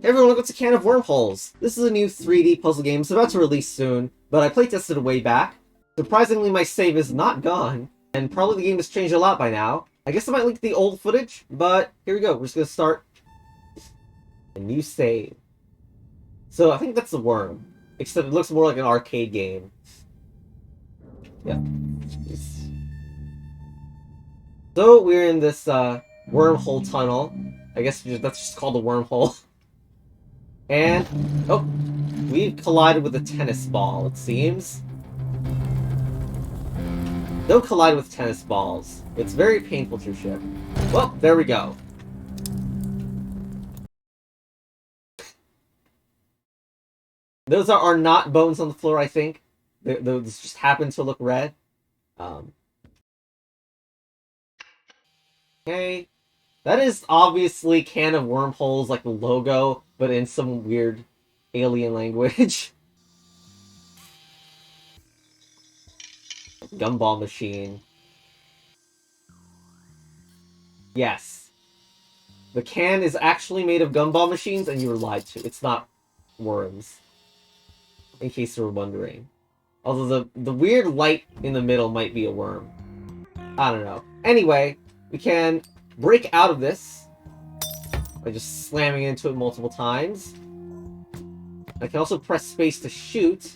Hey everyone, welcome to Can of Wormholes! This is a new 3D puzzle game. It's about to release soon, but I playtested it way back. Surprisingly, my save is not gone, and probably the game has changed a lot by now. I guess I might link the old footage, but here we go. We're just gonna start a new save. So I think that's the worm, except it looks more like an arcade game. Yeah. So we're in this wormhole tunnel. I guess that's just called a wormhole. And, oh, we've collided with a tennis ball, it seems. Don't collide with tennis balls. It's very painful to your ship. Well, there we go. Those are not bones on the floor, I think. Those just happen to look red. Okay. That is obviously Can of Wormholes, like the logo, but in some weird alien language. Gumball machine. Yes. The can is actually made of gumball machines, and you were lied to. It's not worms. In case you were wondering. Although the weird light in the middle might be a worm. I don't know. Anyway, we can break out of this by just slamming into it multiple times. I can also press space to shoot.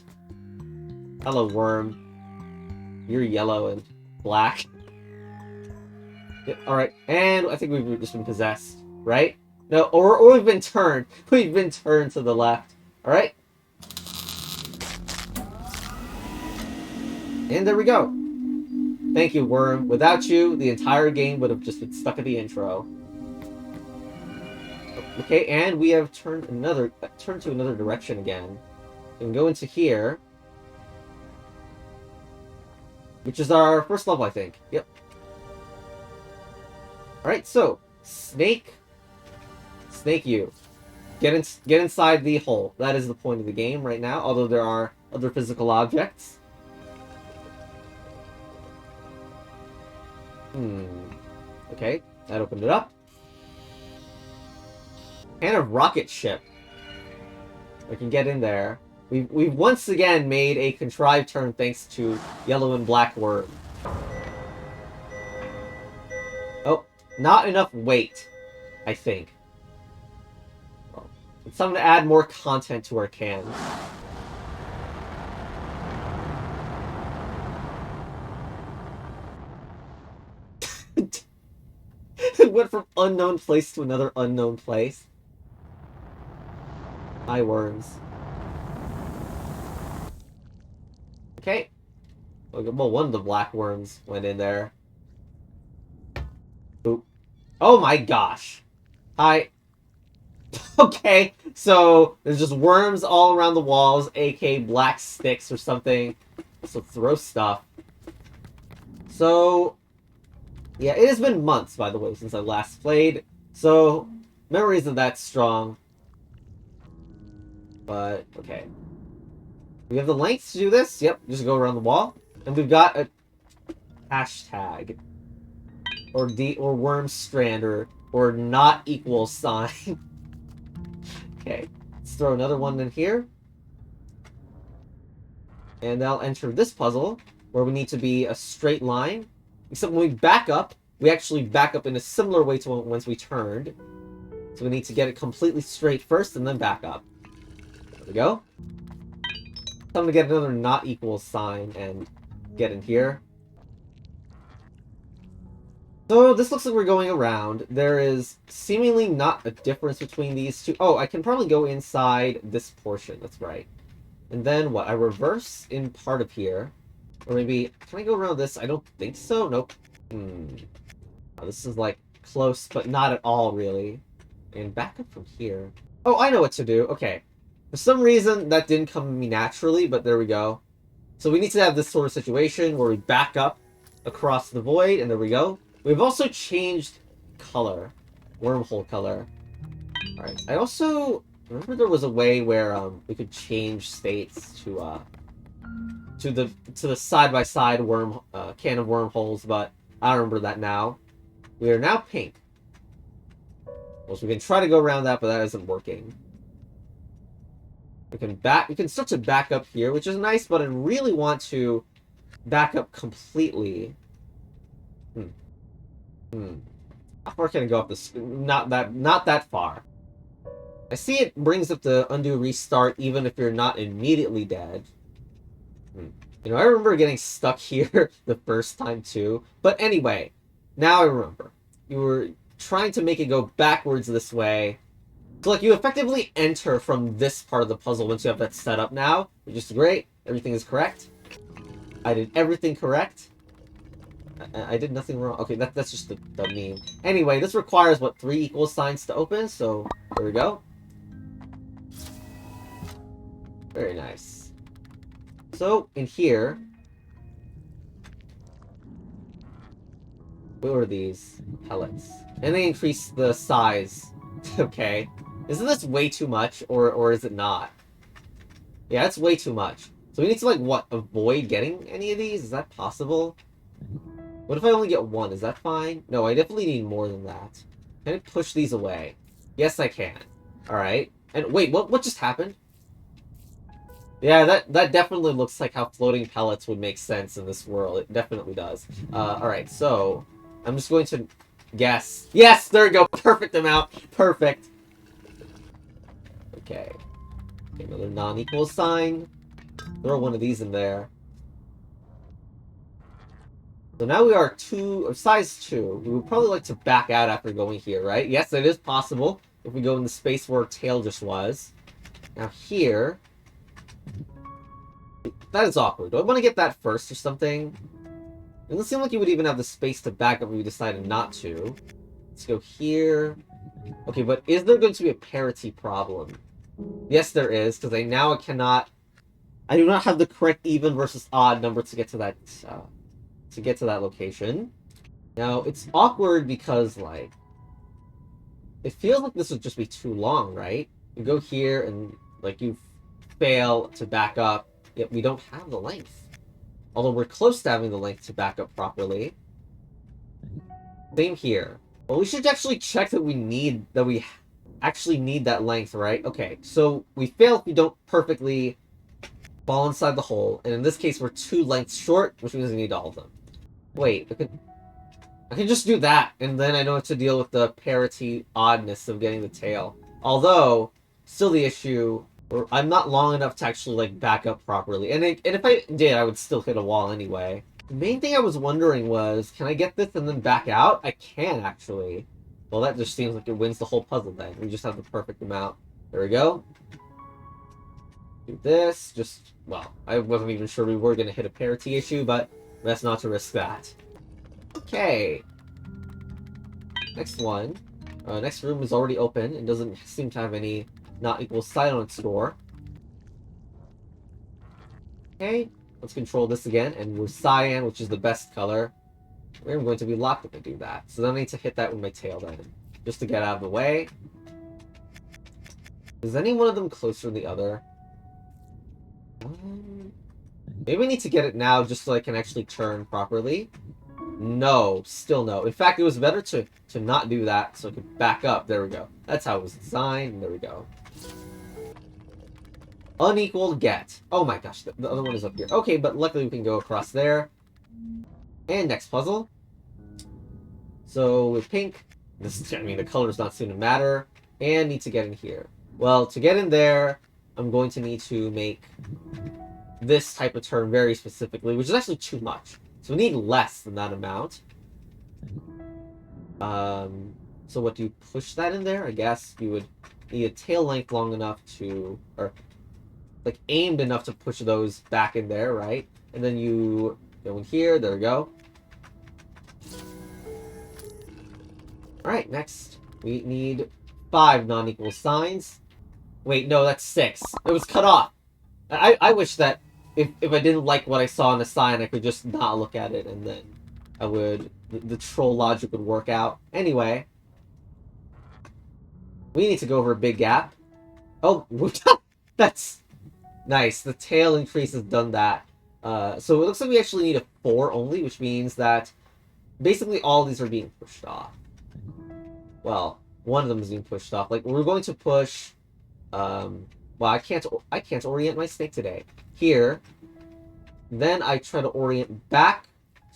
Hello, worm. You're yellow and black. Yep, alright. And I think we've just been possessed, right? No, or we've been turned. We've been turned to the left. Alright? And there we go. Thank you, worm. Without you, the entire game would have just been stuck at the intro. Okay, and we have turned to another direction again. We can go into here. Which is our first level, I think. Yep. Alright, so, Snake you. Get inside the hole. That is the point of the game right now, although there are other physical objects. Okay, that opened it up. And a rocket ship. We can get in there. We've once again made a contrived turn thanks to yellow and black worm. Oh, not enough weight, I think. Well, it's time to add more content to our can. It went from unknown place to another unknown place. Hi, worms. Okay. Well, one of the black worms went in there. Oop. Oh my gosh. Hi. Okay, so there's just worms all around the walls, aka black sticks or something. So throw stuff. So, yeah, it has been months, by the way, since I last played. So, memory isn't that strong. But, okay. We have the length to do this. Yep, just go around the wall. And we've got a hashtag. Or worm strand, or not equal sign. Okay, let's throw another one in here. And I'll enter this puzzle, where we need to be a straight line. Except when we back up, we actually back up in a similar way to once we turned. So we need to get it completely straight first, and then back up. There we go. Time to get another not equal sign, and get in here. So, this looks like we're going around. There is seemingly not a difference between these two. Oh, I can probably go inside this portion. That's right. And then, what? I reverse in part of here. Or maybe, can I go around this? I don't think so. Nope. Oh, this is, like, close, but not at all, really. And back up from here. Oh, I know what to do. Okay. For some reason, that didn't come to me naturally, but there we go. So we need to have this sort of situation where we back up across the void, and there we go. We've also changed color. Wormhole color. Alright, I also remember there was a way where we could change states to the side-by-side can of wormholes, but I don't remember that now. We are now pink. Well, so we can try to go around that, but that isn't working. We can start to back up here, which is nice, but I really want to back up completely. How far can I go up this? Not that far. I see it brings up the undo restart even if you're not immediately dead. You know, I remember getting stuck here the first time too. But anyway, now I remember. You were trying to make it go backwards this way. So, like, you effectively enter from this part of the puzzle once you have that set up now, which is great. Everything is correct. I did everything correct. I did nothing wrong. Okay, that's just the meme. Anyway, this requires, what, 3 equal signs to open, so there we go. Very nice. So, in here... What were these? Pellets. And they increase the size. Okay. Isn't this way too much, or is it not? Yeah, it's way too much. So we need to, like, what, avoid getting any of these? Is that possible? What if I only get 1? Is that fine? No, I definitely need more than that. Can I push these away? Yes, I can. Alright. And wait, what just happened? Yeah, that definitely looks like how floating pellets would make sense in this world. It definitely does. Alright, so... I'm just going to guess. Yes! There we go! Perfect amount! Perfect! Okay. Another non-equal sign. Throw one of these in there. So now we are size 2. We would probably like to back out after going here, right? Yes, it is possible if we go in the space where tail just was. Now here... That is awkward. Do I want to get that first or something? It doesn't seem like you would even have the space to back up if you decided not to. Let's go here. Okay, but is there going to be a parity problem? Yes, there is, because I cannot... I do not have the correct even versus odd number to get to that... location. Now, it's awkward because, like... It feels like this would just be too long, right? You go here and, like, you fail to back up, yet we don't have the length. Although we're close to having the length to back up properly. Same here. Well, we should actually check that we actually need that length, right? Okay, so we fail if we don't perfectly fall inside the hole, and in this case we're 2 lengths short, which means we need all of them. Wait, I can just do that, and then I don't have to deal with the parity oddness of getting the tail. Although, still the issue... I'm not long enough to actually, like, back up properly. And if I did, I would still hit a wall anyway. The main thing I was wondering was, can I get this and then back out? I can, actually. Well, that just seems like it wins the whole puzzle then. We just have the perfect amount. There we go. Do this. Just, well, I wasn't even sure we were going to hit a parity issue, but best not to risk that. Okay. Next one. Next room is already open and doesn't seem to have any... not equal sign on its door. Okay, let's control this again, and we're cyan, which is the best color. We're going to be locked if I do that. So then I need to hit that with my tail then, just to get out of the way. Is any one of them closer than the other? Maybe I need to get it now just so I can actually turn properly. No, still no. In fact, it was better to not do that so I could back up. There we go. That's how it was designed. There we go. Unequal get. Oh my gosh, the other one is up here. Okay, but luckily we can go across there. And next puzzle. So with pink, the colors not seem to matter. And need to get in here. Well, to get in there, I'm going to need to make this type of turn very specifically, which is actually too much. So we need less than that amount. So what do you push that in there? I guess you would need a tail length long enough to, or like aimed enough to push those back in there, right? And then you go in here, there we go. Alright, next. We need 5 non-equal signs. Wait, no, that's 6. It was cut off. I wish that if I didn't like what I saw in the sign, I could just not look at it, and then I would... The troll logic would work out. Anyway. We need to go over a big gap. Oh, that's... Nice. The tail increase has done that. So it looks like we actually need a 4 only, which means that basically all these are being pushed off. Well, one of them is being pushed off. Like, we're going to push... Well, I can't orient my snake today. Here. Then I try to orient back.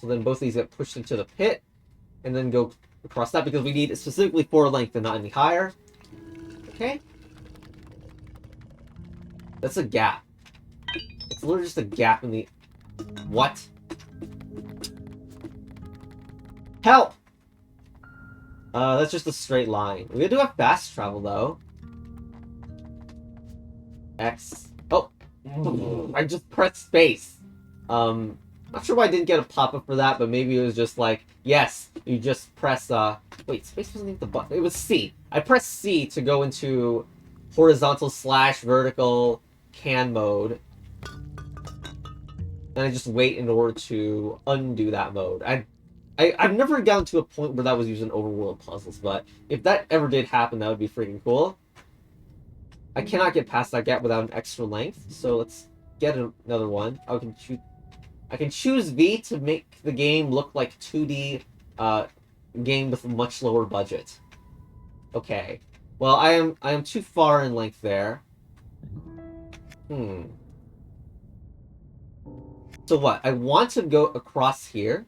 So then both of these get pushed into the pit. And then go across that because we need specifically 4 length and not any higher. Okay. That's a gap. It's literally just a gap in the... What? Help! That's just a straight line. We do have fast travel, though. X. Oh! I just pressed space. Not sure why I didn't get a pop-up for that, but maybe it was just like, yes, you just press, wait, space wasn't even the button. It was C. I pressed C to go into horizontal/vertical can mode. And I just wait in order to undo that mode. I've never gotten to a point where that was using overworld puzzles, but if that ever did happen, that would be freaking cool. I cannot get past that gap without an extra length, so let's get another one. I can choose V to make the game look like 2D game with a much lower budget. Okay. Well, I am too far in length there. So what? I want to go across here,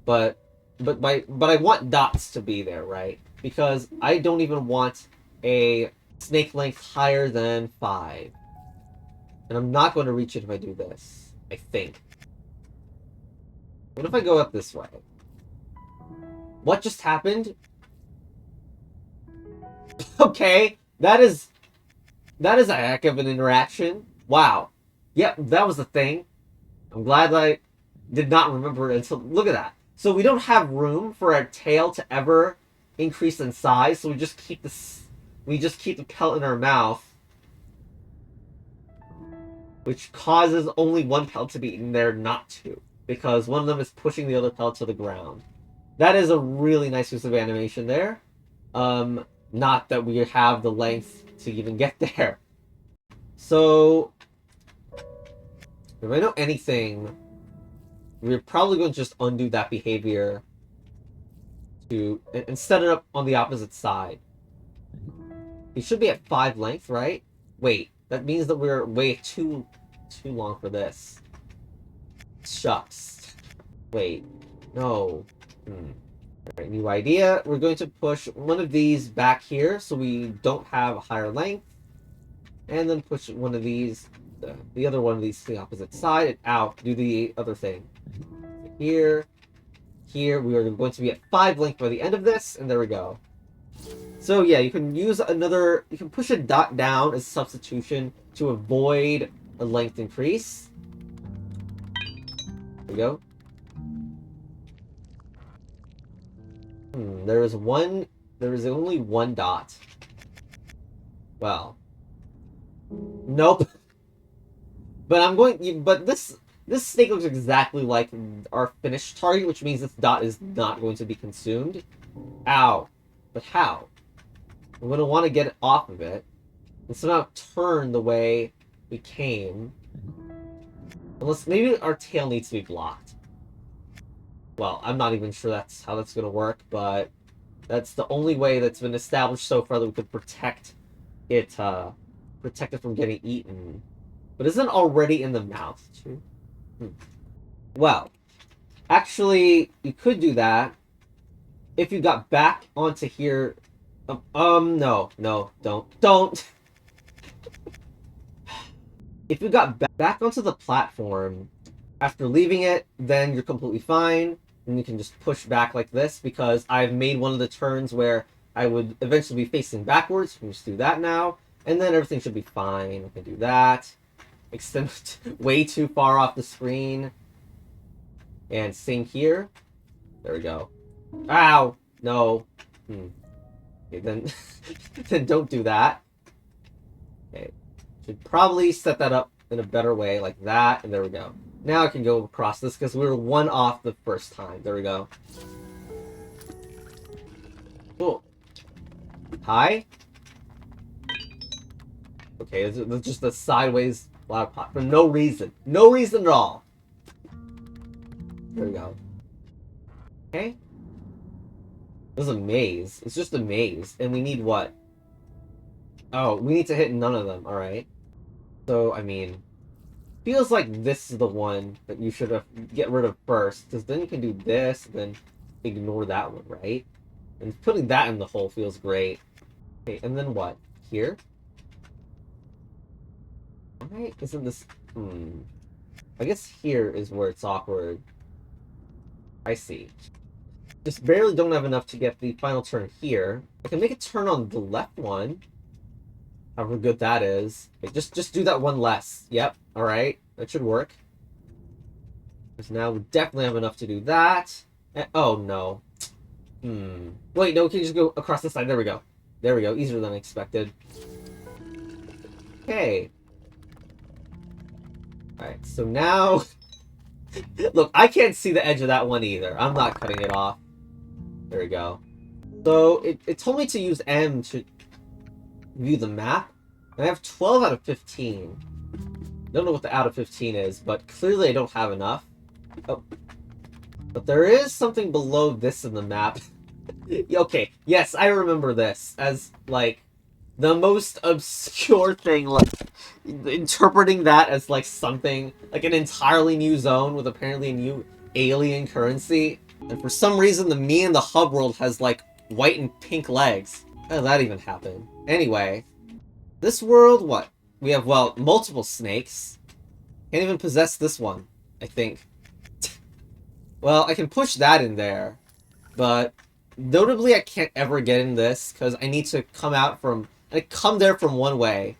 but I want dots to be there, right? Because I don't even want a snake length higher than 5. And I'm not going to reach it if I do this, I think. What if I go up this way? What just happened? Okay, that is a heck of an interaction. Wow. Yep, that was the thing. I'm glad I did not remember it until... Look at that. So we don't have room for our tail to ever increase in size, so we just keep the pelt in our mouth, which causes only one pelt to be in there, not 2, because one of them is pushing the other pelt to the ground. That is a really nice use of animation there. Not that we have the length to even get there. So, if I know anything, we're probably going to just undo that behavior and set it up on the opposite side. We should be at 5 length, right? Wait, that means that we're way too long for this. Shucks. Wait, no. Alright, new idea. We're going to push one of these back here so we don't have a higher length. And then push one of these, the other one of these to the opposite side, and out. Do the other thing. Here. Here, we are going to be at 5 length by the end of this, and there we go. So yeah, you can use you can push a dot down as substitution to avoid a length increase. There we go. There is only one dot. Well. Nope. But this snake looks exactly like our finished target, which means this dot is not going to be consumed. Ow. But how? I'm going to want to get it off of it, and somehow turn the way we came. Unless, maybe our tail needs to be blocked. Well, I'm not even sure that's how that's going to work, but that's the only way that's been established so far that we could protect it from getting eaten. But isn't it already in the mouth, too? Well, actually, you could do that if you got back onto here. No, don't. If you got back onto the platform after leaving it, then you're completely fine. And you can just push back like this, because I've made one of the turns where I would eventually be facing backwards. You can just do that now, and then everything should be fine. I can do that. Extend way too far off the screen. And same here. There we go. Ow! No. Okay, then, then don't do that. Okay. Should probably set that up in a better way, like that, and there we go. Now I can go across this, because we were 1 off the first time. There we go. Cool. Hi? Okay, it's just a sideways loud pop for no reason. No reason at all. There we go. Okay. This is a maze. It's just a maze. And we need what? Oh, we need to hit none of them, alright. So, I mean, feels like this is the one that you should have get rid of first, because then you can do this, and then ignore that one, right? And putting that in the hole feels great. Okay, and then what? Here? Why isn't this... I guess here is where it's awkward. I see. Just barely don't have enough to get the final turn here. I can make a turn on the left one. However good that is. Okay, just do that one less. Yep, alright. That should work. Because now we definitely have enough to do that. Oh, no. Wait, no, we can just go across the side. There we go. There we go. Easier than expected. Okay. Alright, so now... Look, I can't see the edge of that one either. I'm not cutting it off. There we go. So, it told me to use M to view the map. And I have 12 out of 15. Don't know what the out of 15 is, but clearly I don't have enough. Oh. But there is something below this in the map. Okay, yes, I remember this as, like, the most obscure thing, like, interpreting that as, like, something, like an entirely new zone with apparently a new alien currency. And for some reason, the me in the hub world has, like, white and pink legs. How did that even happen? Anyway, this world, what? We have, well, multiple snakes. Can't even possess this one, I think. Well, I can push that in there, but notably I can't ever get in this, because I need to come out from... I come there from one way,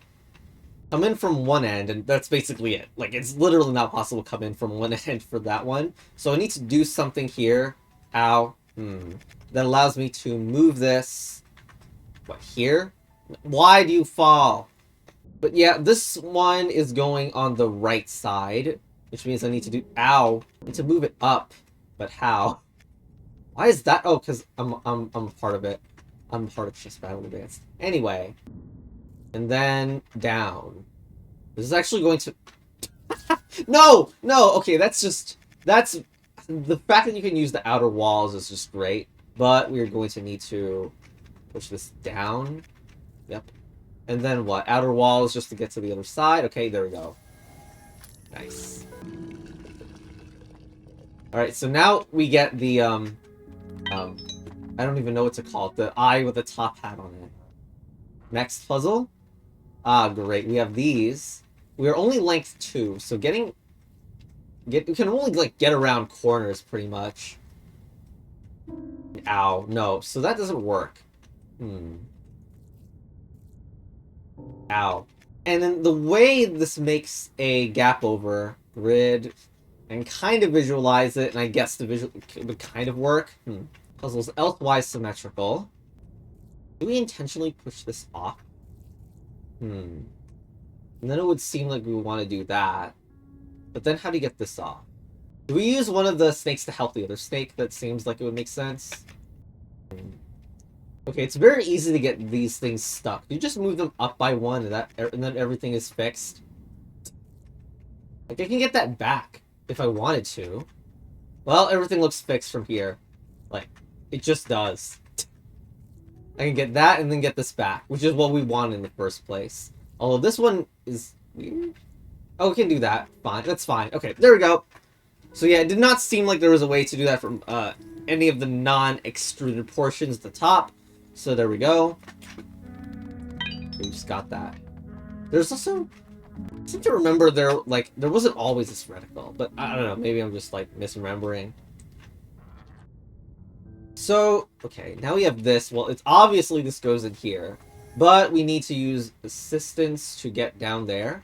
come in from one end, and that's basically it. Like, it's literally not possible to come in from one end for that one. So I need to do something here. Ow. That allows me to move this... What, here? Why do you fall? But yeah, this one is going on the right side, which means I need to do... Ow. I need to move it up. But how? Why is that? Oh, because I'm a part of it. I'm a part of Chess Battle Advanced. Anyway. And then down. This is actually going to... No! No! Okay, that's just... That's... The fact that you can use the outer walls is just great. But we're going to need to push this down. Yep. And then what? Outer walls just to get to the other side. Okay, there we go. Nice. Alright, so now we get the, I don't even know what to call it. The eye with the top hat on it. Next puzzle. Ah, great. We have these. We are only length 2, so we can only, like, get around corners, pretty much. Ow. No, so that doesn't work. Ow. And then the way this makes a gap over grid... and kind of visualize it, and I guess the visual would kind of work. Puzzles elsewise symmetrical. Do we intentionally push this off? And then it would seem like we would want to do that. But then how do you get this off? Do we use one of the snakes to help the other snake? That seems like it would make sense. Okay, it's very easy to get these things stuck. You just move them up by one, and then everything is fixed. Like, I can get that back. If I wanted to. Well, everything looks fixed from here. Like, it just does. I can get that and then get this back, which is what we want in the first place. Although this one is weird. Oh, we can do that. Fine. That's fine. Okay, there we go. So yeah, it did not seem like there was a way to do that from any of the non-extruded portions at the top. So there we go. We just got that. There's also... I seem to remember there wasn't always this reticle, but I don't know, maybe I'm just, like, misremembering. So, okay, now we have this. Well, it's obviously this goes in here, but we need to use assistance to get down there.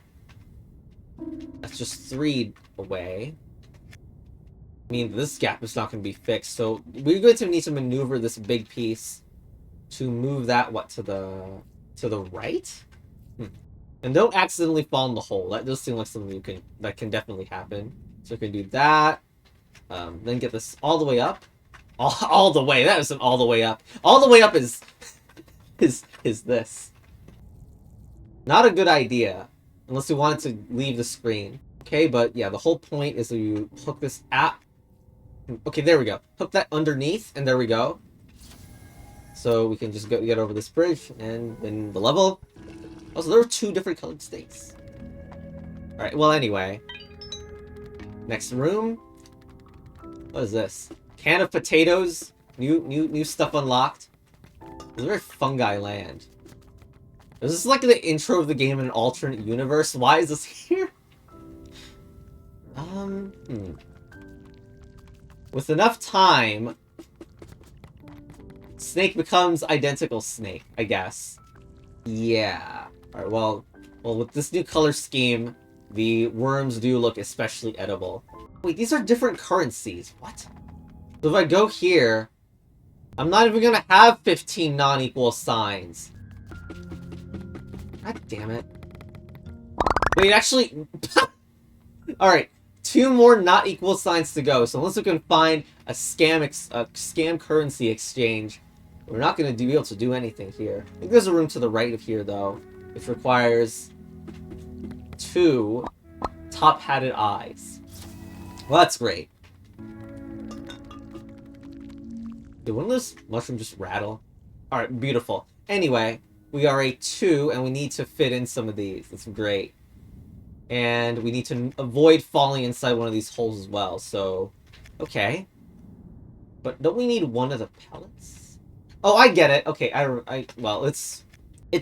That's just 3 away. I mean, this gap is not going to be fixed, so we're going to need to maneuver this big piece to move that, what, to the right? And don't accidentally fall in the hole. That does seem like something that can definitely happen. So we can do that. Then get this all the way up. All the way. That isn't all the way up. All the way up is this. Not a good idea. Unless we wanted to leave the screen. Okay, but yeah, the whole point is that you hook this at... Okay, there we go. Hook that underneath, and there we go. So we can just get over this bridge and win the level. Also, there were 2 different colored snakes. Alright, well, anyway. Next room. What is this? Can of potatoes. New stuff unlocked. This is where fungi land. Is this like the intro of the game in an alternate universe? Why is this here? With enough time, Snake becomes identical Snake, I guess. Yeah. Alright, well, with this new color scheme, the worms do look especially edible. Wait, these are different currencies. What? So if I go here, I'm not even gonna have 15 non-equal signs. God damn it. Wait, actually... Alright, 2 more not equal signs to go, so unless we can find a scam currency exchange, we're not gonna be able to do anything here. I think there's a room to the right of here, though, which requires 2 top-hatted eyes. Well, that's great. Did one of those mushrooms just rattle? Alright, beautiful. Anyway, we are a 2, and we need to fit in some of these. That's great. And we need to avoid falling inside one of these holes as well, so... Okay. But don't we need one of the pellets? Oh, I get it. Okay, well, it's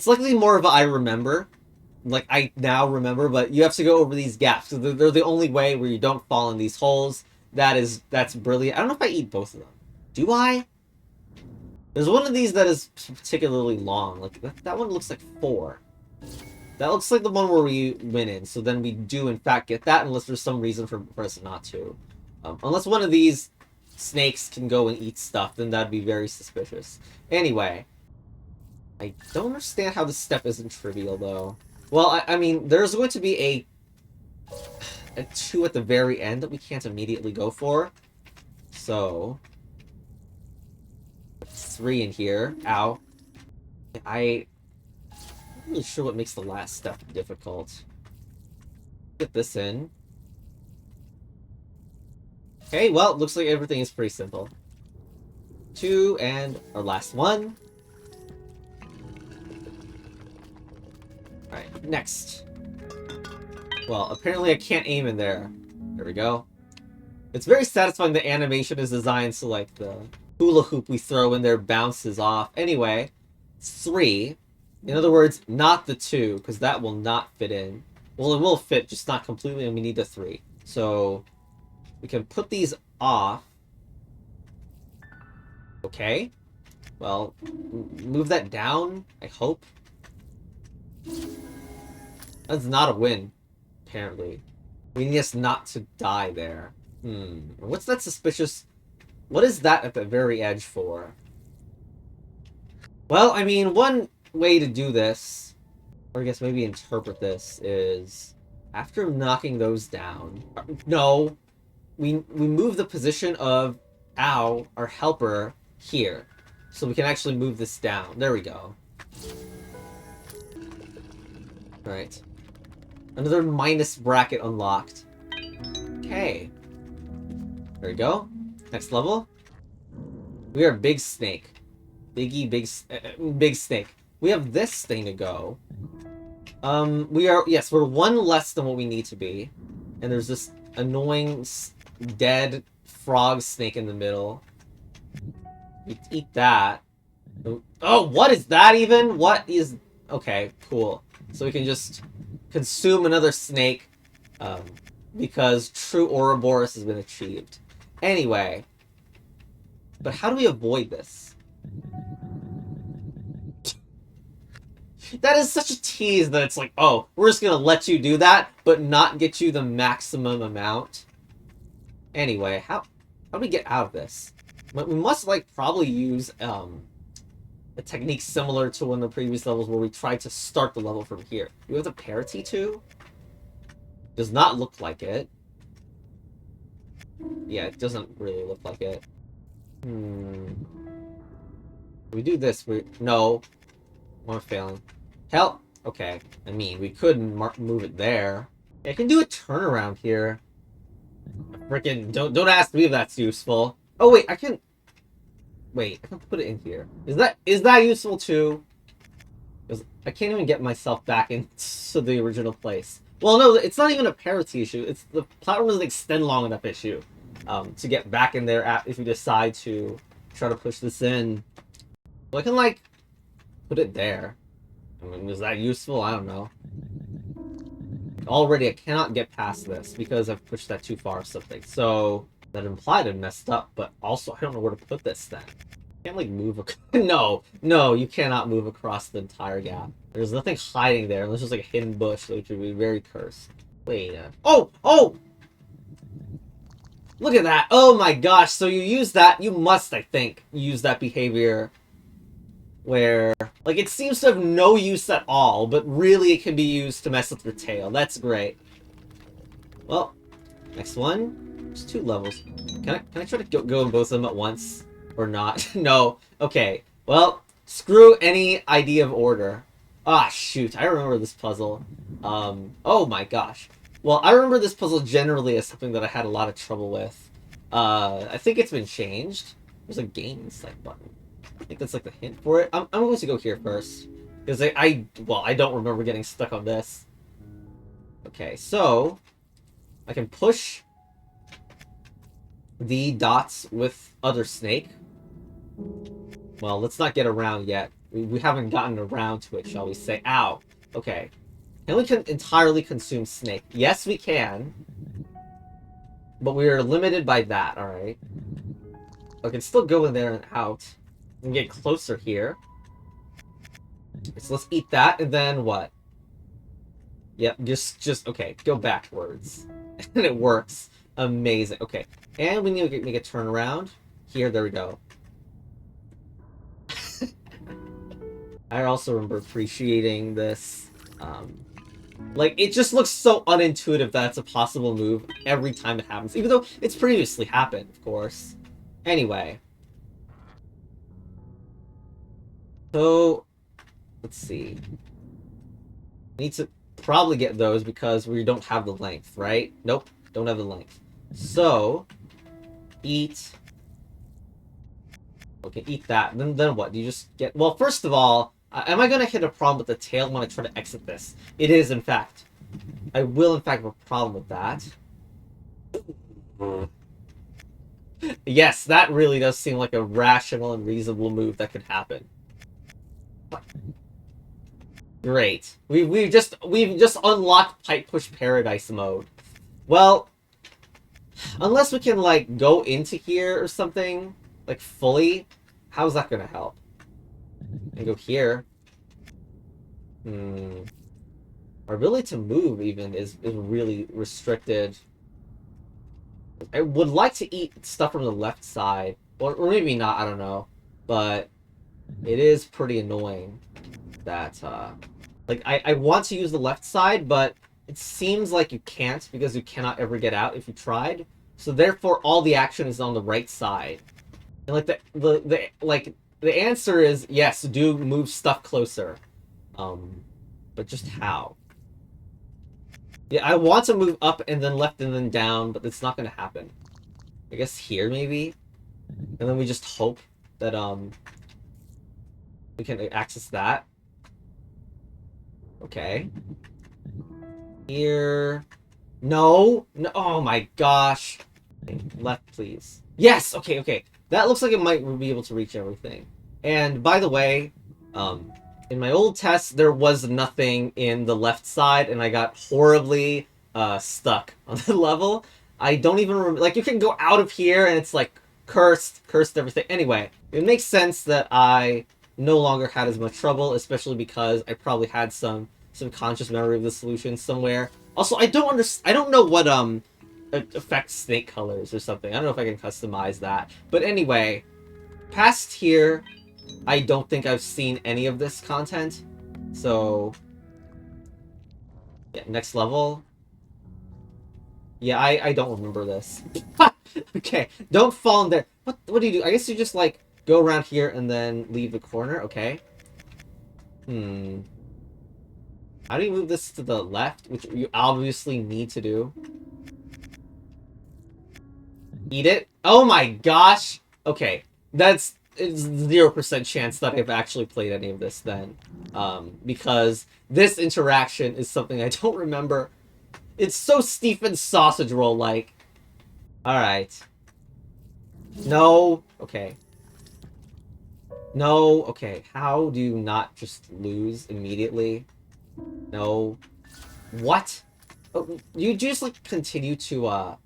likely more of a I remember. Like, I now remember, but you have to go over these gaps. So they're the only way where you don't fall in these holes. That's brilliant. I don't know if I eat both of them. Do I? There's one of these that is particularly long. Like, that one looks like 4. That looks like the one where we win in, so then we do in fact get that unless there's some reason for us not to. Unless one of these snakes can go and eat stuff, then that'd be very suspicious. Anyway. I don't understand how this step isn't trivial, though. Well, I mean, there's going to be a 2 at the very end that we can't immediately go for. So... 3 in here. Ow. I'm not really sure what makes the last step difficult. Get this in. Okay, well, looks like everything is pretty simple. 2, and our last one. Alright, next. Well, apparently I can't aim in there. There we go. It's very satisfying the animation is designed so, like, the hula hoop we throw in there bounces off. Anyway, 3. In other words, not the 2, because that will not fit in. Well, it will fit, just not completely, and we need the 3. So, we can put these off. Okay. Well, move that down, I hope. That's not a win, apparently. We need us not to die there. What's that suspicious... What is that at the very edge for? Well, I mean, one way to do this, or I guess maybe interpret this, is... After knocking those down... No! We move the position of Ow, our helper, here. So we can actually move this down. There we go. Right. Another minus bracket unlocked. Okay. There we go. Next level. We are Big Snake. Big Snake. We have this thing to go. Yes, we're 1 less than what we need to be. And there's this annoying dead frog snake in the middle. We eat that. Oh, what is that even? What is... Okay, cool. So we can just consume another snake, because true Ouroboros has been achieved. Anyway. But how do we avoid this? That is such a tease that it's like, oh, we're just gonna let you do that, but not get you the maximum amount. Anyway, how do we get out of this? We must, like, probably use, a technique similar to one of the previous levels where we tried to start the level from here. Do we have the parity too? Does not look like it. Yeah, it doesn't really look like it. We do this, no. We're failing. Hell! Okay. I mean, we could move it there. I can do a turnaround here. Frickin' don't ask me if that's useful. Oh wait, I can... Wait, I can put it in here. Is that useful too? Because I can't even get myself back into the original place. Well, no, it's not even a parity issue. It's the platform doesn't extend long enough issue to get back in there if you decide to try to push this in. So I can, like, put it there. I mean, is that useful? I don't know. Already, I cannot get past this because I've pushed that too far or something. So, that implied I messed up, but also I don't know where to put this then. I can't, like, move No, you cannot move across the entire gap. There's nothing hiding there, unless there's, like, a hidden bush, which would be very cursed. Wait, Oh! Look at that! Oh my gosh, so you use that, you must, I think, use that behavior where, like, it seems to have no use at all, but really it can be used to mess with your tail. That's great. Well, next one. There's 2 levels. Can I try to go in both of them at once? Or not? No. Okay. Well, screw any idea of order. Ah, shoot. I remember this puzzle. Oh my gosh. Well, I remember this puzzle generally as something that I had a lot of trouble with. I think it's been changed. There's a game insight button. I think that's like the hint for it. I'm going to go here first. Because I don't remember getting stuck on this. Okay, so I can push the dots with other snake. Well, let's not get around yet. We haven't gotten around to it, shall we say. Ow. Okay. Can we entirely consume snake? Yes, we can. But we are limited by that, alright? I can still go in there and out. And get closer here. So let's eat that, and then what? Yep, just okay, go backwards. And it works. Amazing. Okay. And we need to make a turnaround. Here, there we go. I also remember appreciating this. Like, it just looks so unintuitive that it's a possible move every time it happens. Even though it's previously happened, of course. Anyway. So, let's see. I need to probably get those because we don't have the length, right? Nope, don't have the length. So, eat. Okay, eat that. Then what? Do you just get... Well, first of all, am I going to hit a problem with the tail when I try to exit this? It is, in fact. I will, in fact, have a problem with that. Yes, that really does seem like a rational and reasonable move that could happen. Great. We've just unlocked Pipe Push Paradise mode. Well, unless we can, like, go into here or something, like, fully, how's that gonna help? And go here. Our ability to move, even, is really restricted. I would like to eat stuff from the left side. Or maybe not, I don't know. But it is pretty annoying that, like, I want to use the left side, but it seems like you can't because you cannot ever get out if you tried. So therefore, all the action is on the right side. And, like, the answer is, yes, do move stuff closer. But just how? Yeah, I want to move up and then left and then down, but it's not gonna happen. I guess here, maybe? And then we just hope that, we can access that. Okay. Here... No! No! Oh my gosh! Okay, left, please. Yes! Okay, okay. That looks like it might be able to reach everything. And, by the way, in my old test, there was nothing in the left side, and I got horribly, stuck on the level. I don't even remember... Like, you can go out of here, and it's, like, cursed everything. Anyway, it makes sense that I no longer had as much trouble, especially because I probably had some subconscious memory of the solution somewhere. Also, I don't know what, affects snake colors or something. I don't know if I can customize that. But anyway, past here, I don't think I've seen any of this content. So, yeah, next level. Yeah, I don't remember this. Okay, don't fall in there. What do you do? I guess you just, like, go around here and then leave the corner. Okay. How do you move this to the left? Which you obviously need to do. Eat it? Oh my gosh! Okay. It's 0% chance that I've actually played any of this then. Because this interaction is something I don't remember. It's so Stephen Sausage Roll-like. Alright. No. Okay. No. Okay. How do you not just lose immediately? No. What? Oh, you just, like, continue to,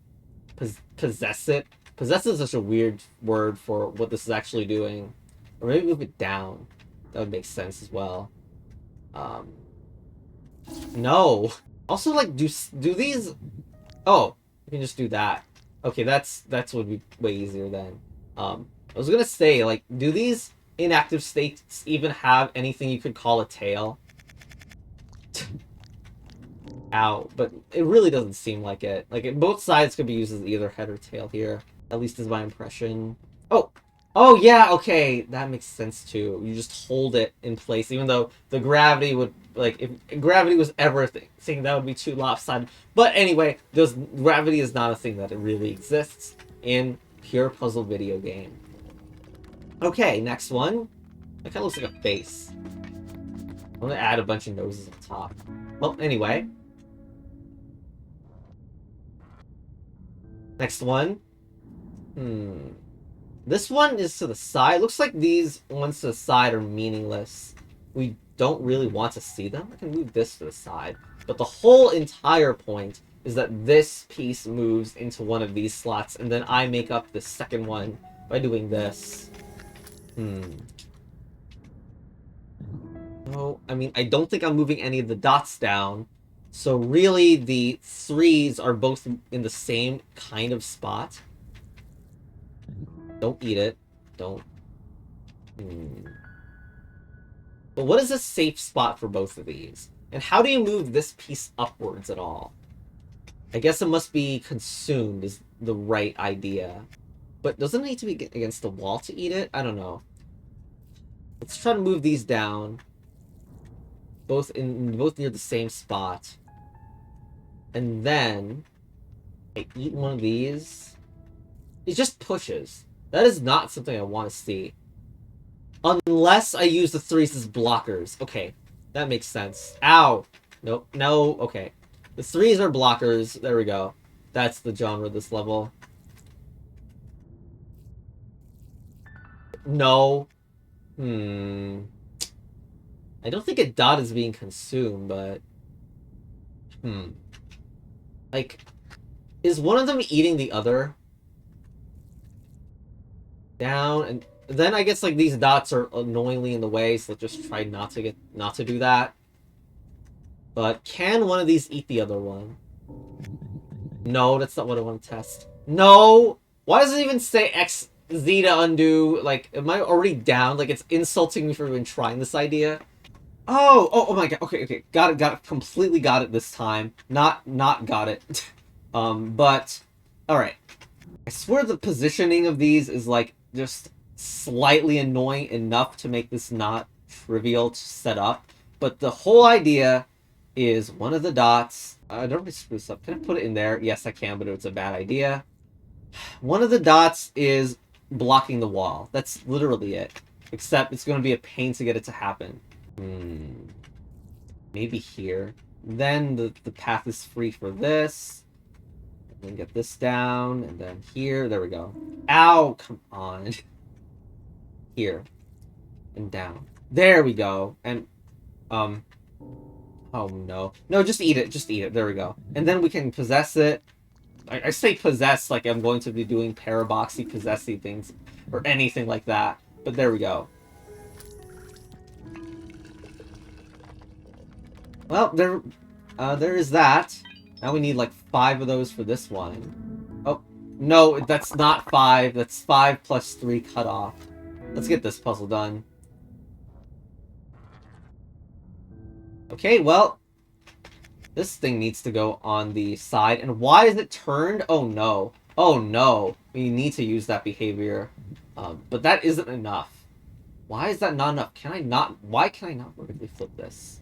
possess it? Possess is such a weird word for what this is actually doing. Or maybe move it down. That would make sense as well. No. Also, like, do these... Oh, you can just do that. Okay, that's would be way easier then. I was gonna say, like, do these inactive states even have anything you could call a tail? Ow, but it really doesn't seem like it. Like, both sides could be used as either head or tail here. At least is my impression. Oh! Oh, yeah, okay, that makes sense too. You just hold it in place, even though the gravity would, like, if gravity was ever a thing, that would be too lopsided. But anyway, gravity is not a thing that it really exists in pure puzzle video game. Okay, next one. That kind of looks like a face. I'm gonna add a bunch of noses on top. Well, anyway. Next one. This one is to the side. Looks like these ones to the side are meaningless. We don't really want to see them. I can move this to the side. But the whole entire point is that this piece moves into one of these slots, and then I make up the second one by doing this. No, I mean, I don't think I'm moving any of the dots down. So really, the threes are both in the same kind of spot. Don't eat it. Don't. But what is a safe spot for both of these? And how do you move this piece upwards at all? I guess it must be consumed is the right idea. But doesn't it need to be against the wall to eat it? I don't know. Let's try to move these down. Both near the same spot. And then I eat one of these. It just pushes. That is not something I want to see. Unless I use the threes as blockers. Okay, that makes sense. Ow! Nope, no, okay. The threes are blockers. There we go. That's the genre of this level. No. I don't think a dot is being consumed, but... Like, is one of them eating the other? Down, and then I guess, like, these dots are annoyingly in the way, so let's just try not to do that. But can one of these eat the other one? No, that's not what I want to test. No! Why does it even say X, Z to undo? Like, am I already down? Like, it's insulting me for even trying this idea. Oh my god, okay, got it, completely got it this time. Not got it. But, alright. I swear the positioning of these is, like, just slightly annoying enough to make this not trivial to set up. But the whole idea is one of the dots... I don't really screw this up. Can I put it in there? Yes, I can, but it's a bad idea. One of the dots is blocking the wall. That's literally it. Except it's going to be a pain to get it to happen. Maybe here. Then the path is free for this. And then get this down, and then here. There we go. Ow! Come on. Here. And down. There we go. And, oh no. No, just eat it. Just eat it. There we go. And then we can possess it. I say possess like I'm going to be doing paraboxy, possessy things. Or anything like that. But there we go. Well, there is that. Now we need like 5 of those for this one. Oh, no, that's not 5. That's 5 plus 3 cut off. Let's get this puzzle done. Okay, well, this thing needs to go on the side. And why is it turned? Oh, no. Oh, no. We need to use that behavior. But that isn't enough. Why is that not enough? Why can I not vertically flip this?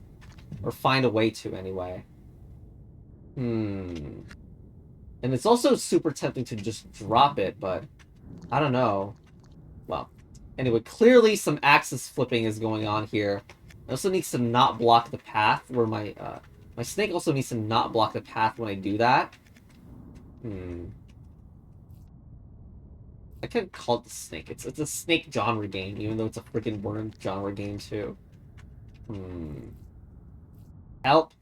Or find a way to, anyway. And it's also super tempting to just drop it, but I don't know. Well, anyway, clearly some axis flipping is going on here. It also needs to not block the path where my snake also needs to not block the path when I do that. I can't call it the snake. It's a snake genre game, even though it's a freaking worm genre game too. Help.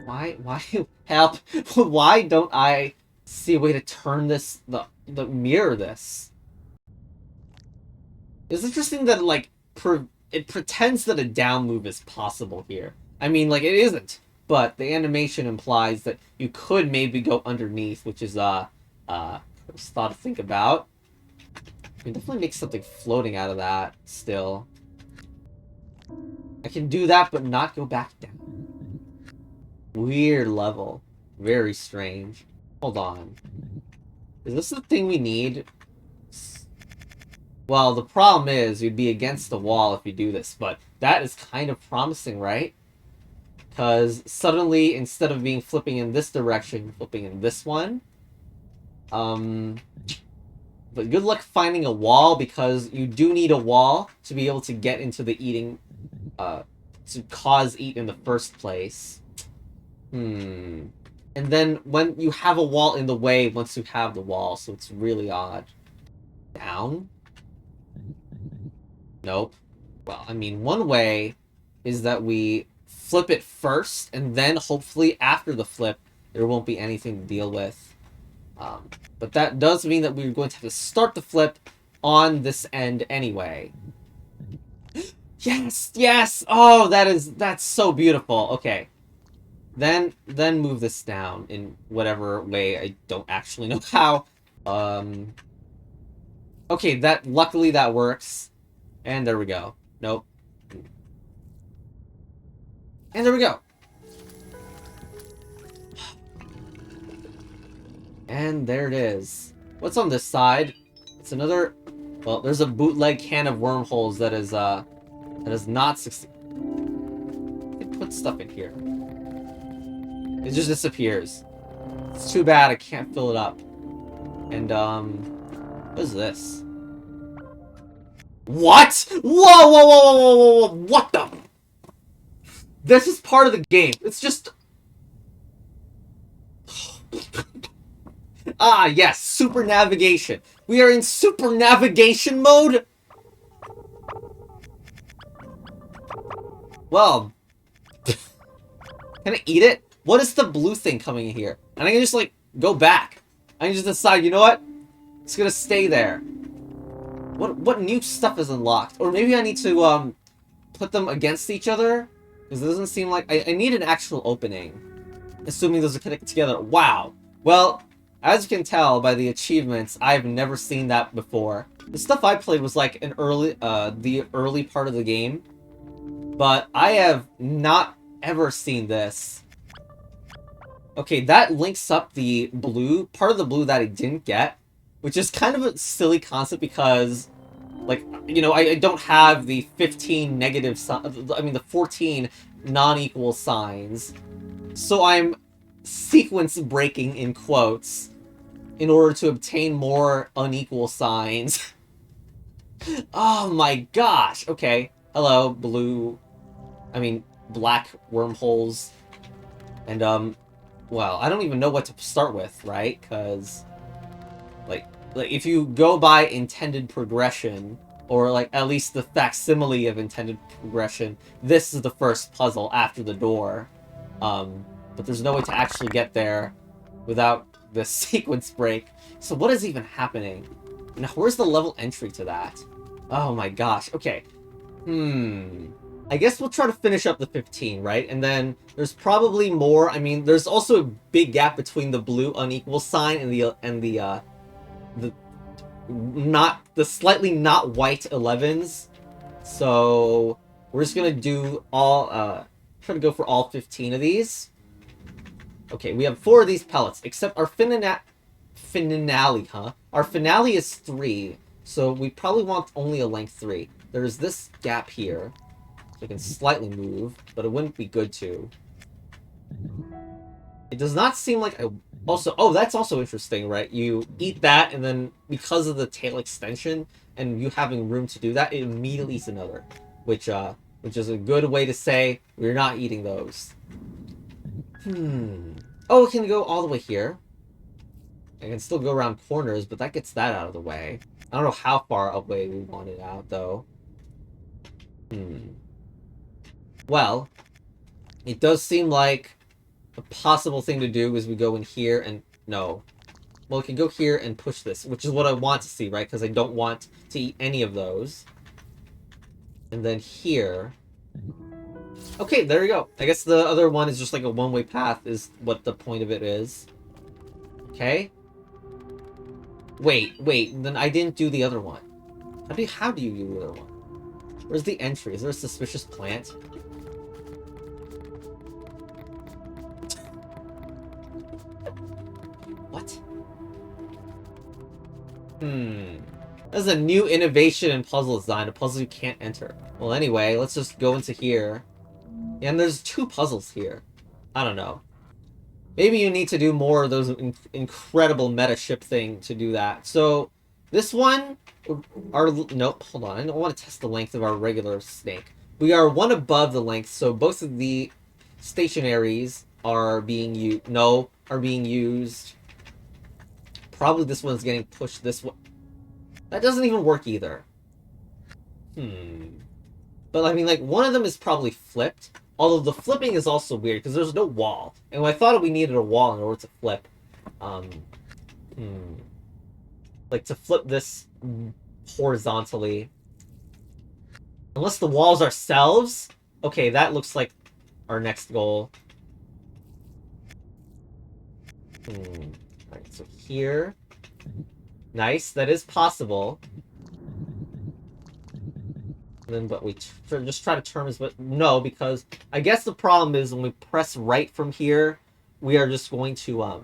Why help? Why don't I see a way to turn this the mirror this? It's interesting that like it pretends that a down move is possible here. I mean, like, it isn't, but the animation implies that you could maybe go underneath, which is first thought to think about. I can definitely make something floating out of that still. I can do that, but not go back down. Weird level. Very strange. Hold on. Is this the thing we need? Well, the problem is you'd be against the wall if you do this, but that is kind of promising, right? Because suddenly, instead of being flipping in this direction, you're flipping in this one. But good luck finding a wall, because you do need a wall to be able to get into the eating, to cause eat in the first place. And then when you have a wall in the way once you have the wall, so it's really odd. Down? Nope. Well, I mean, one way is that we flip it first, and then hopefully after the flip, there won't be anything to deal with. But that does mean that we're going to have to start the flip on this end anyway. Yes! Yes! Oh, that's so beautiful. Okay. Then move this down in whatever way. I don't actually know how. Okay, luckily that works. And there we go. Nope. And there we go. And there it is. What's on this side? It's another... Well, there's a bootleg can of Wormholes that is not succeed. I can put stuff in here. It just disappears. It's too bad I can't fill it up. And, what is this? What? Whoa, whoa, whoa, whoa, whoa, whoa, whoa, what the? This is part of the game. It's just... Ah, yes, super navigation. We are in super navigation mode? Well... Can I eat it? What is the blue thing coming in here? And I can just, like, go back. I can just decide, you know what? It's gonna stay there. What new stuff is unlocked? Or maybe I need to, put them against each other? Because it doesn't seem like... I need an actual opening. Assuming those are connected together. Wow. Well, as you can tell by the achievements, I've never seen that before. The stuff I played was like the early part of the game. But I have not ever seen this. Okay, that links up the blue, part of the blue that I didn't get. Which is kind of a silly concept because, like, you know, I don't have the 15 negative I mean, the 14 non-equal signs. So I'm sequence breaking, in quotes, in order to obtain more unequal signs. Oh my gosh! Okay. Hello, black wormholes. And, well, I don't even know what to start with, right? Because... Like, if you go by intended progression, or, like, at least the facsimile of intended progression, this is the first puzzle after the door. But there's no way to actually get there without the sequence break. So what is even happening? Now, where's the level entry to that? Oh my gosh, okay. I guess we'll try to finish up the 15, right? And then there's probably more. I mean, there's also a big gap between the blue unequal sign and the slightly not white 11s. So we're just gonna do all try to go for all 15 of these. Okay, we have 4 of these pellets, except our finale, huh? Our finale is 3, so we probably want only a length 3. There's this gap here, so I can slightly move, but it wouldn't be good to. It does not seem like I... Also, oh, that's also interesting, right? You eat that, and then because of the tail extension, and you having room to do that, it immediately eats another. Which, which is a good way to say we're not eating those. Oh, it can go all the way here. I can still go around corners, but that gets that out of the way. I don't know how far away we want it out, though. Well, it does seem like a possible thing to do is we go in here and... No. Well, we can go here and push this, which is what I want to see, right? Because I don't want to eat any of those. And then here... Okay, there you go. I guess the other one is just like a one-way path is what the point of it is. Okay. Wait, then I didn't do the other one. How do you do the other one? Where's the entry? Is there a suspicious plant? What? That's a new innovation in puzzle design, a puzzle you can't enter. Well, anyway, let's just go into here. And there's 2 puzzles here. I don't know. Maybe you need to do more of those incredible meta ship thing to do that. So, this one... Nope, hold on. I don't want to test the length of our regular snake. We are one above the length, so both of the stationaries are being used. No, are being used. Probably this one's getting pushed this way. That doesn't even work either. But I mean, like, one of them is probably flipped. Although the flipping is also weird, because there's no wall. And I thought we needed a wall in order to flip. Like, to flip this horizontally. Unless the walls ourselves? Okay, that looks like our next goal. Alright, so here. Nice, that is possible. And then, but we just try to turn this, but no, because I guess the problem is when we press right from here, we are just going to,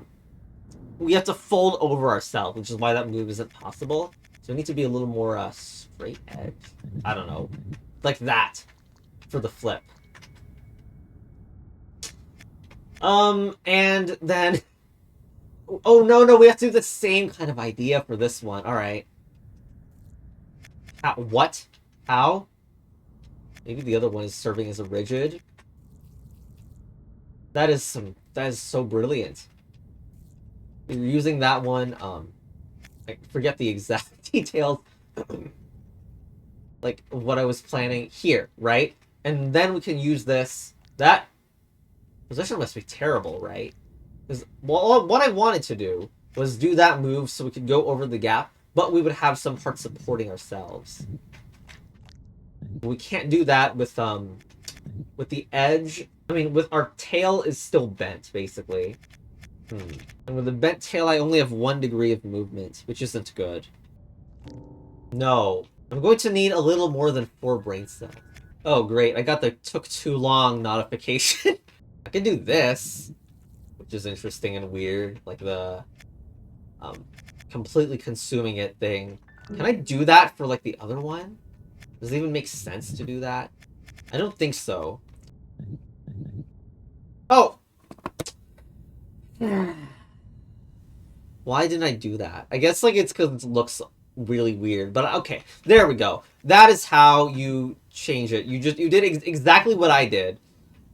we have to fold over ourselves, which is why that move isn't possible. So we need to be a little more, straight edge. I don't know. Like that. For the flip. And then... Oh, no, we have to do the same kind of idea for this one. Alright. What? How? Maybe the other one is serving as a rigid. That is so brilliant. You're using that one, I forget the exact details. Like, what I was planning here, right? And then we can use this. That position must be terrible, right? Because, well, what I wanted to do was do that move so we could go over the gap, but we would have some parts supporting ourselves. We can't do that with the edge. I mean, with our tail is still bent, basically. And with the bent tail, I only have 1 degree of movement, which isn't good. No. I'm going to need a little more than 4 brain cells. Oh, great. I got the took too long notification. I can do this, which is interesting and weird. Like the completely consuming it thing. Can I do that for, like, the other one? Does it even make sense to do that? I don't think so. Oh! Why didn't I do that? I guess, like, it's because it looks really weird. But, okay. There we go. That is how you change it. You did exactly what I did.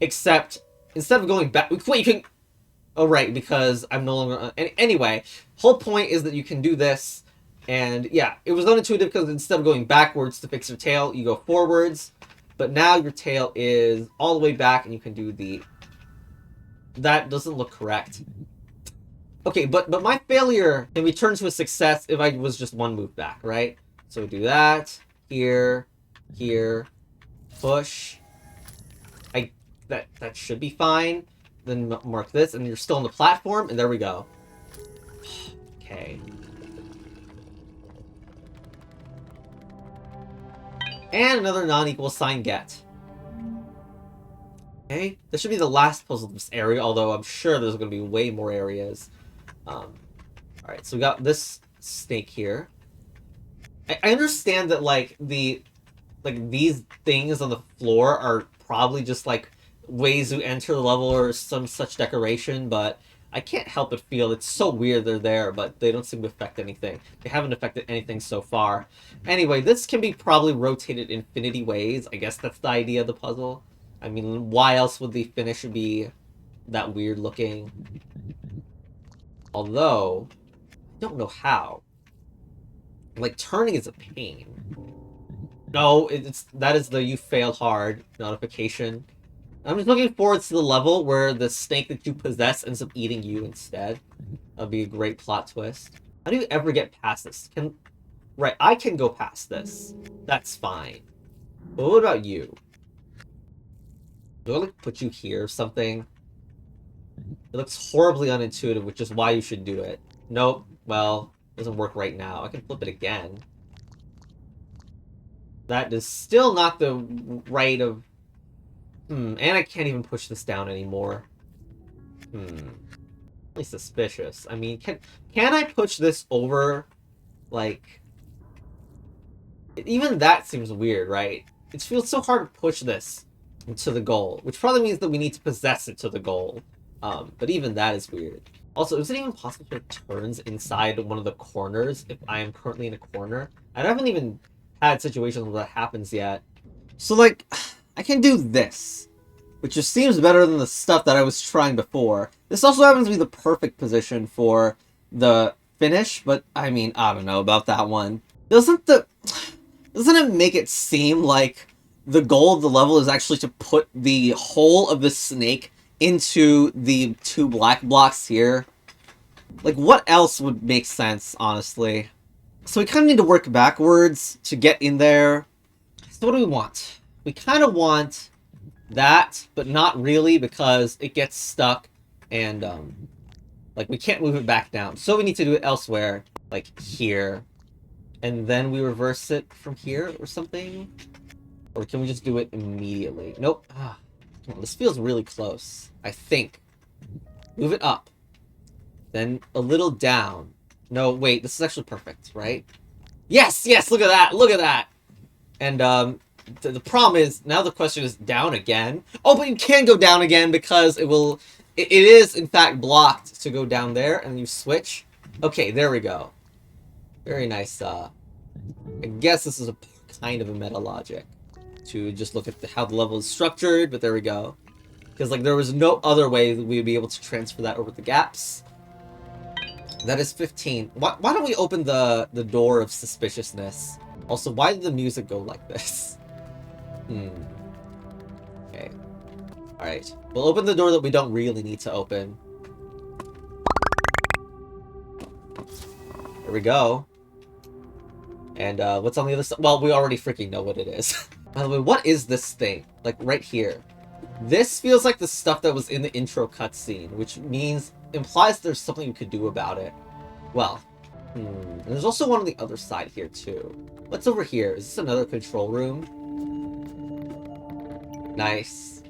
Except, instead of going back... Wait, you can... Oh, right, because I'm no longer... Anyway, whole point is that you can do this... And, yeah, it was unintuitive because instead of going backwards to fix your tail, you go forwards. But now your tail is all the way back, and you can do the... That doesn't look correct. Okay, but my failure can be turned to a success if I was just 1 move back, right? So we do that, here, push. That should be fine. Then mark this, and you're still on the platform, and there we go. Okay. And another non-equal sign get. Okay, this should be the last puzzle of this area, although I'm sure there's going to be way more areas. Alright, so we got this snake here. I understand that, like, these things on the floor are probably just, like, ways to enter the level or some such decoration, but I can't help but feel it's so weird they're there, but they don't seem to affect anything. They haven't affected anything so far. Anyway, this can be probably rotated infinity ways. I guess that's the idea of the puzzle. I mean, why else would the finish be that weird looking? Although, I don't know how. Like, turning is a pain. No, that is the you failed hard notification. I'm just looking forward to the level where the snake that you possess ends up eating you instead. That'd be a great plot twist. How do you ever get past this? Right, I can go past this. That's fine. But what about you? Do I, like, put you here or something? It looks horribly unintuitive, which is why you should do it. Nope. Well, it doesn't work right now. I can flip it again. That is still not the right of... and I can't even push this down anymore. Really suspicious. I mean, can I push this over? Like... Even that seems weird, right? It feels so hard to push this to the goal, which probably means that we need to possess it to the goal. But even that is weird. Also, is it even possible to turns inside one of the corners if I am currently in a corner? I haven't even had situations where that happens yet. So, like, I can do this, which just seems better than the stuff that I was trying before. This also happens to be the perfect position for the finish, but, I mean, I don't know about that one. Doesn't it make it seem like the goal of the level is actually to put the whole of the snake into the 2 black blocks here? Like, what else would make sense, honestly? So we kind of need to work backwards to get in there. So what do we want? We kind of want that, but not really, because it gets stuck, and, like, we can't move it back down. So we need to do it elsewhere, like here. And then we reverse it from here or something? Or can we just do it immediately? Nope. Come on, this feels really close. I think. Move it up. Then a little down. No, wait, this is actually perfect, right? Yes, yes, look at that, look at that! And, the problem is, now the question is down again. Oh, but you can go down again because it is, in fact, blocked to go down there, and you switch. Okay, there we go. Very nice, I guess this is a kind of a meta logic to just look at how the level is structured, but there we go. Because, like, there was no other way that we would be able to transfer that over the gaps. That is 15. Why don't we open the door of suspiciousness? Also, why did the music go like this? Okay. Alright. We'll open the door that we don't really need to open. There we go. And, what's on the other side? Well, we already freaking know what it is. By the way, what is this thing? Like, right here. This feels like the stuff that was in the intro cutscene, which implies there's something we could do about it. Well, and there's also one on the other side here, too. What's over here? Is this another control room? Nice.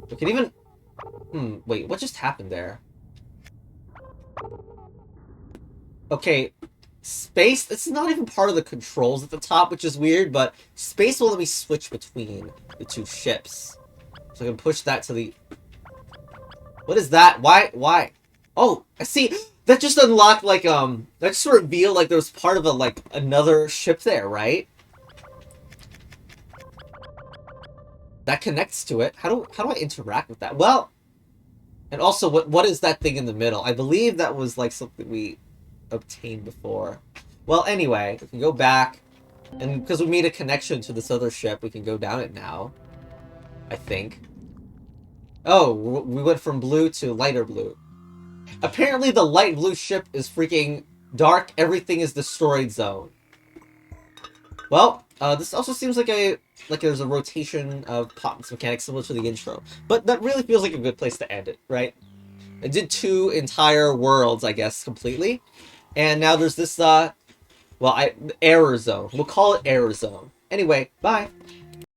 We can even... wait, what just happened there? Okay, space, it's not even part of the controls at the top, which is weird, but space will let me switch between the 2 ships. So I can push that to the... What is that? Why? Oh, I see! That just unlocked, like, that just revealed, like, there was part of another ship there, right? That connects to it. How do I interact with that? Well, and also, what is that thing in the middle? I believe that was, like, something we obtained before. Well, anyway, we can go back, and because we made a connection to this other ship, we can go down it now. I think. Oh, we went from blue to lighter blue. Apparently the light blue ship is freaking dark, everything is destroyed zone. Well, this also seems like there's a rotation of pop mechanics similar to the intro. But that really feels like a good place to end it, right? I did 2 entire worlds, I guess, completely. And now there's this, error zone. We'll call it error zone. Anyway, bye!